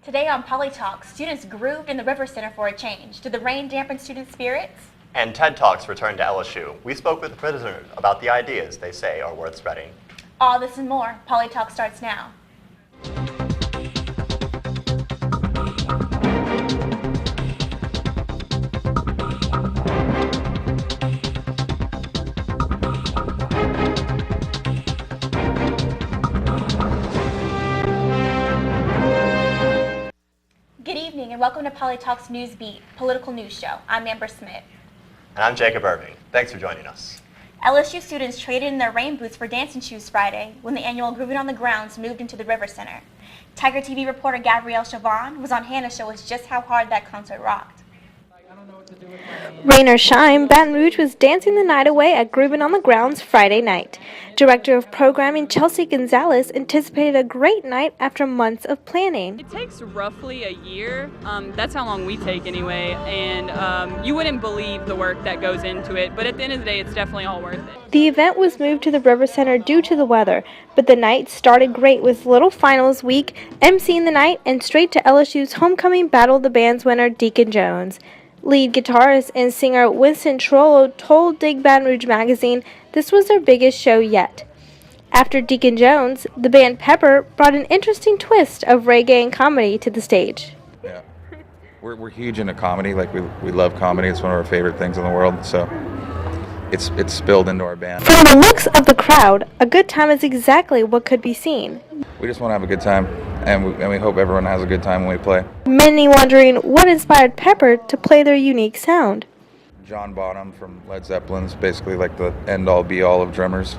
Today on PoliTalk, students grooved in the River Center for a change. Did the rain dampen student spirits? And TED Talks returned to LSU. We spoke with the prisoners about the ideas they say are worth spreading. All this and more. PoliTalk starts now. Good evening and welcome to PoliTalk's News Beat, political news show. I'm Amber Smith. And I'm Jacob Irving. Thanks for joining us. LSU students traded in their rain boots for dancing shoes Friday when the annual Grooving on the Grounds moved into the River Center. Tiger TV reporter Gabrielle Chauvin was on hand to show us just how hard that concert rocked. Rain or shine, Baton Rouge was dancing the night away at Groovin' on the Grounds Friday night. Director of Programming Chelsea Gonzalez anticipated a great night after months of planning. It takes roughly a year. That's how long we take anyway, and you wouldn't believe the work that goes into it, but at the end of the day, it's definitely all worth it. The event was moved to the River Center due to the weather, but the night started great with Little Finals Week emceeing the night and straight to LSU's homecoming Battle of the Bands winner Deacon Jones. Lead guitarist and singer Winston Trollo told Dig Baton Rouge magazine this was their biggest show yet. After Deacon Jones, the band Pepper brought an interesting twist of reggae and comedy to the stage. Yeah, we're huge into comedy. Like we love comedy. It's one of our favorite things in the world. So it's spilled into our band. From the looks of the crowd, a good time is exactly what could be seen. We just want to have a good time, and we hope everyone has a good time when we play. Many wondering what inspired Pepper to play their unique sound. John Bonham from Led Zeppelin's basically like the end-all be-all of drummers.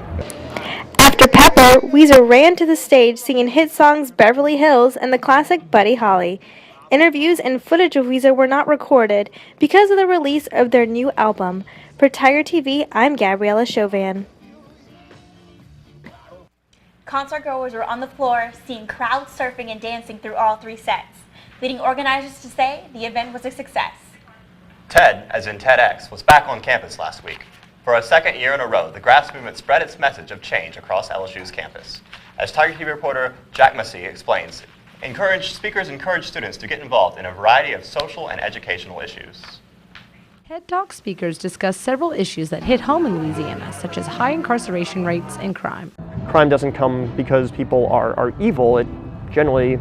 After Pepper, Weezer ran to the stage singing hit songs Beverly Hills and the classic Buddy Holly. Interviews and footage of Weezer were not recorded because of the release of their new album. For Tiger TV, I'm Gabriella Chauvin. Concert goers were on the floor, seeing crowds surfing and dancing through all three sets, leading organizers to say the event was a success. TED, as in TEDx, was back on campus last week. For a second year in a row, the grass movement spread its message of change across LSU's campus. As Tiger TV reporter Jack Massey explains, speakers encourage students to get involved in a variety of social and educational issues. TED Talk speakers discussed several issues that hit home in Louisiana, such as high incarceration rates and crime. Crime doesn't come because people are evil. It generally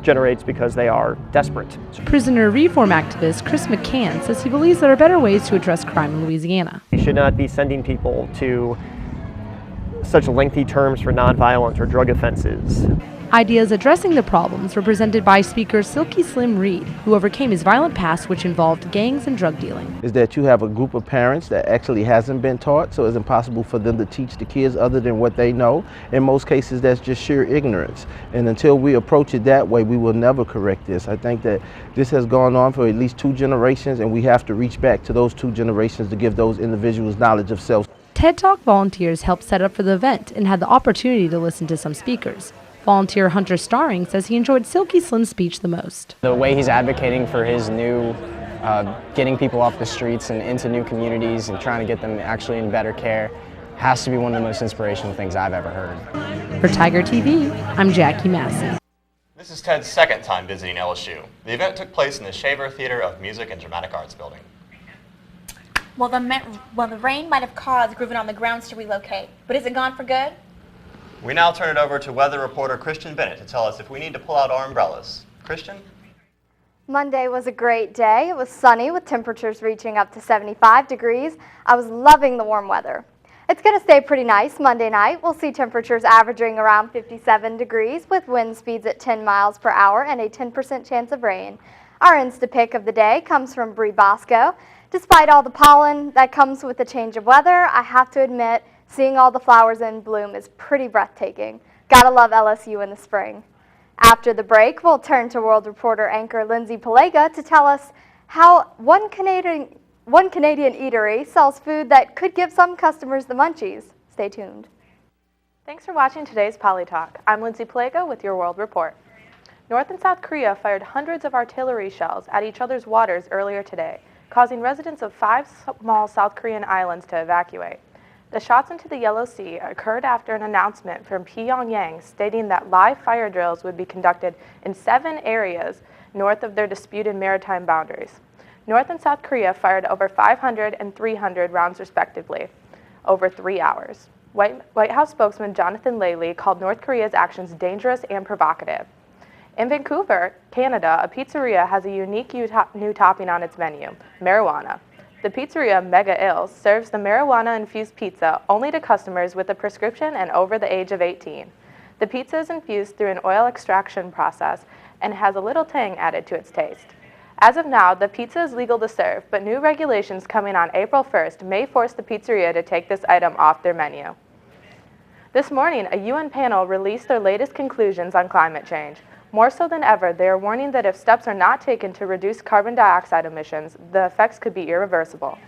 generates because they are desperate. Prisoner reform activist Chris McCann says he believes there are better ways to address crime in Louisiana. We should not be sending people to such lengthy terms for nonviolent or drug offenses. Ideas addressing the problems were presented by speaker Silky Slim Reed, who overcame his violent past, which involved gangs and drug dealing. Is that you have a group of parents that actually hasn't been taught, so it's impossible for them to teach the kids other than what they know. In most cases, that's just sheer ignorance. And until we approach it that way, we will never correct this. I think that this has gone on for at least 2 generations, and we have to reach back to those 2 generations to give those individuals knowledge of self. TED Talk volunteers helped set up for the event and had the opportunity to listen to some speakers. Volunteer Hunter Starring says he enjoyed Silky Slim's speech the most. The way he's advocating for his new, getting people off the streets and into new communities and trying to get them actually in better care has to be one of the most inspirational things I've ever heard. For Tiger TV, I'm Jackie Massey. This is Ted's second time visiting LSU. The event took place in the Shaver Theater of Music and Dramatic Arts building. Well, the rain might have caused Grooving on the Grounds to relocate, but is it gone for good? We now turn it over to weather reporter Christian Bennett to tell us if we need to pull out our umbrellas. Christian? Monday was a great day. It was sunny with temperatures reaching up to 75 degrees. I was loving the warm weather. It's going to stay pretty nice Monday night. We'll see temperatures averaging around 57 degrees with wind speeds at 10 miles per hour and a 10% chance of rain. Our Insta pick of the day comes from Bree Bosco. Despite all the pollen that comes with the change of weather, I have to admit, seeing all the flowers in bloom is pretty breathtaking. Gotta love LSU in the spring. After the break, we'll turn to World Reporter anchor Lindsay Palega to tell us how one Canadian eatery sells food that could give some customers the munchies. Stay tuned. Thanks for watching today's PoliTalk. I'm Lindsay Palega with your World Report. North and South Korea fired hundreds of artillery shells at each other's waters earlier today, causing residents of 5 small South Korean islands to evacuate. The shots into the Yellow Sea occurred after an announcement from Pyongyang stating that live fire drills would be conducted in 7 areas north of their disputed maritime boundaries. North and South Korea fired over 500 and 300 rounds respectively over 3 hours. White House spokesman Jonathan Laley called North Korea's actions dangerous and provocative. In Vancouver, Canada, a pizzeria has a unique new topping on its menu, marijuana. The pizzeria, Mega Ills, serves the marijuana-infused pizza only to customers with a prescription and over the age of 18. The pizza is infused through an oil extraction process and has a little tang added to its taste. As of now, the pizza is legal to serve, but new regulations coming on April 1st may force the pizzeria to take this item off their menu. This morning, a UN panel released their latest conclusions on climate change. More so than ever, they are warning that if steps are not taken to reduce carbon dioxide emissions, the effects could be irreversible.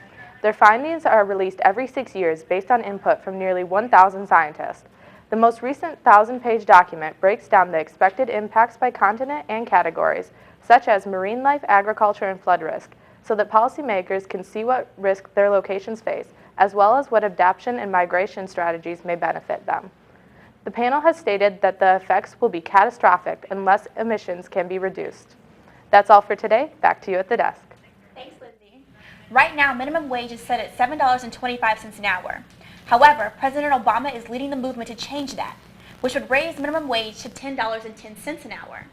Their findings are released every 6 years based on input from nearly 1,000 scientists. The most recent 1,000-page document breaks down the expected impacts by continent and categories, such as marine life, agriculture, and flood risk, so that policymakers can see what risk their locations face, as well as what adaptation and migration strategies may benefit them. The panel has stated that the effects will be catastrophic unless emissions can be reduced. That's all for today. Back to you at the desk. Thanks, Lindsay. Right now, minimum wage is set at $7.25 an hour. However, President Obama is leading the movement to change that, which would raise minimum wage to $10.10 an hour.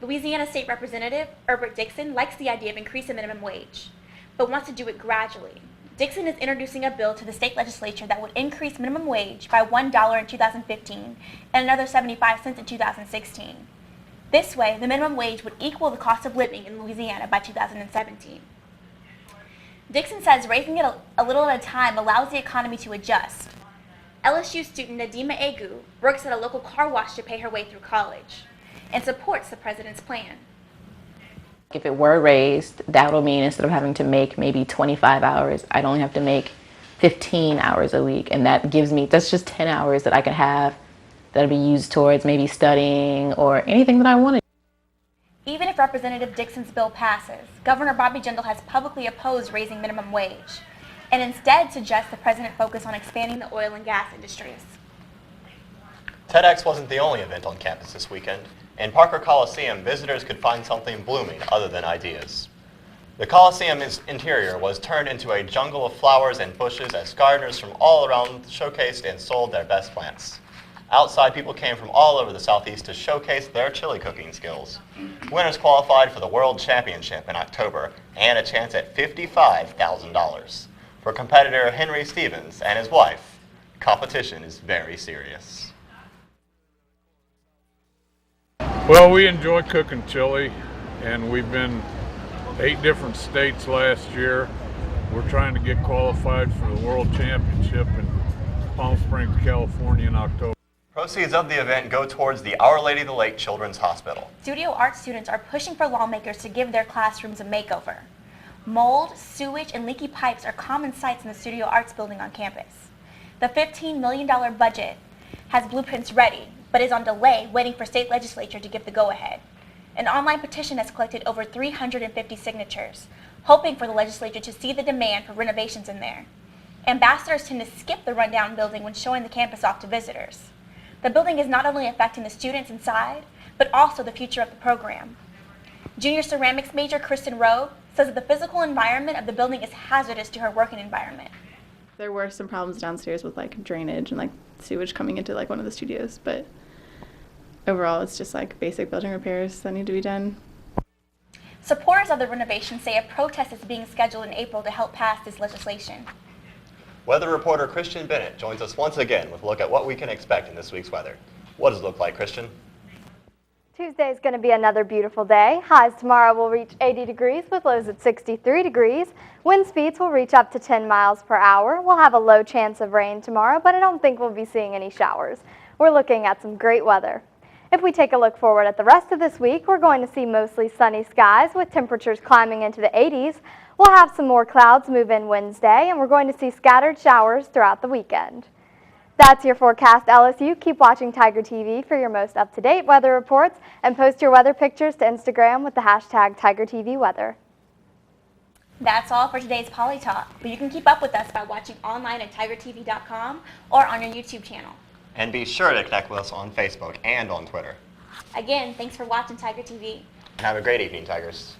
Louisiana State Representative Herbert Dixon likes the idea of increasing minimum wage, but wants to do it gradually. Dixon is introducing a bill to the state legislature that would increase minimum wage by $1 in 2015 and another 75 cents in 2016. This way, the minimum wage would equal the cost of living in Louisiana by 2017. Dixon says raising it a little at a time allows the economy to adjust. LSU student Nadima Egu works at a local car wash to pay her way through college and supports the president's plan. If it were raised, that would mean instead of having to make maybe 25 hours, I'd only have to make 15 hours a week. And that gives me, that's just 10 hours that I could have that'll be used towards maybe studying or anything that I wanted. Even if Representative Dixon's bill passes, Governor Bobby Jindal has publicly opposed raising minimum wage and instead suggests the president focus on expanding the oil and gas industries. TEDx wasn't the only event on campus this weekend. In Parker Coliseum, visitors could find something blooming other than ideas. The Coliseum's interior was turned into a jungle of flowers and bushes as gardeners from all around showcased and sold their best plants. Outside, people came from all over the Southeast to showcase their chili cooking skills. Winners qualified for the World Championship in October and a chance at $55,000. For competitor Henry Stevens and his wife, competition is very serious. Well, we enjoy cooking chili, and we've been 8 different states last year. We're trying to get qualified for the World Championship in Palm Springs, California in October. Proceeds of the event go towards the Our Lady of the Lake Children's Hospital. Studio art students are pushing for lawmakers to give their classrooms a makeover. Mold, sewage, and leaky pipes are common sights in the studio arts building on campus. The $15 million budget has blueprints ready, but is on delay, waiting for state legislature to give the go-ahead. An online petition has collected over 350 signatures, hoping for the legislature to see the demand for renovations in there. Ambassadors tend to skip the rundown building when showing the campus off to visitors. The building is not only affecting the students inside, but also the future of the program. Junior ceramics major Kristen Rowe says that the physical environment of the building is hazardous to her working environment. There were some problems downstairs with drainage and sewage coming into one of the studios, but overall it's just basic building repairs that need to be done. Supporters of the renovation say a protest is being scheduled in April to help pass this legislation. Weather reporter Christian Bennett joins us once again with a look at what we can expect in this week's weather. What does it look like, Christian? Tuesday is going to be another beautiful day. Highs tomorrow will reach 80 degrees with lows at 63 degrees. Wind speeds will reach up to 10 miles per hour. We'll have a low chance of rain tomorrow, but I don't think we'll be seeing any showers. We're looking at some great weather. If we take a look forward at the rest of this week, we're going to see mostly sunny skies with temperatures climbing into the 80s. We'll have some more clouds move in Wednesday, and we're going to see scattered showers throughout the weekend. That's your forecast, LSU. Keep watching Tiger TV for your most up-to-date weather reports and post your weather pictures to Instagram with the hashtag TigerTVWeather. That's all for today's PoliTalk, but you can keep up with us by watching online at tigertv.com or on our YouTube channel. And be sure to connect with us on Facebook and on Twitter. Again, thanks for watching Tiger TV. And have a great evening, Tigers.